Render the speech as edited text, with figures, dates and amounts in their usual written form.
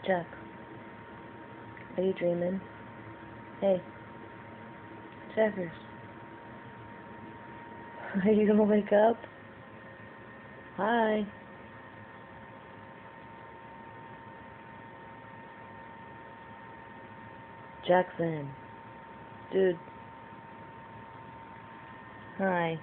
Jack, are you dreaming? Hey, Jackers, are you gonna wake up? Hi. Jackson. Dude. Hi.